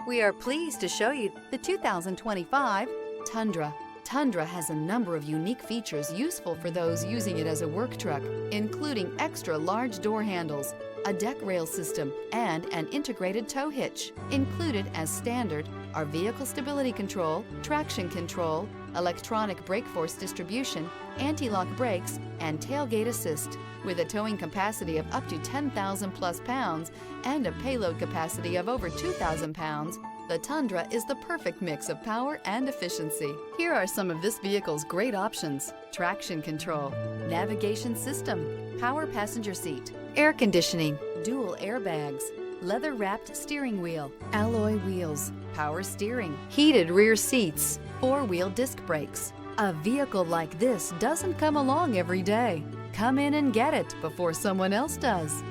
We are pleased to show you the 2025 Tundra. Tundra has a number of unique features useful for those using it as a work truck, including extra large door handles, a deck rail system, and an integrated tow hitch. Included as standard are vehicle stability control, traction control, electronic brake force distribution, anti-lock brakes, and tailgate assist. With a towing capacity of up to 10,000 plus pounds and a payload capacity of over 2,000 pounds, the Tundra is the perfect mix of power and efficiency. Here are some of this vehicle's great options: traction control, navigation system, power passenger seat, air conditioning, dual airbags, leather-wrapped steering wheel, alloy wheels, power steering, heated rear seats, four-wheel disc brakes. A vehicle like this doesn't come along every day. Come in and get it before someone else does.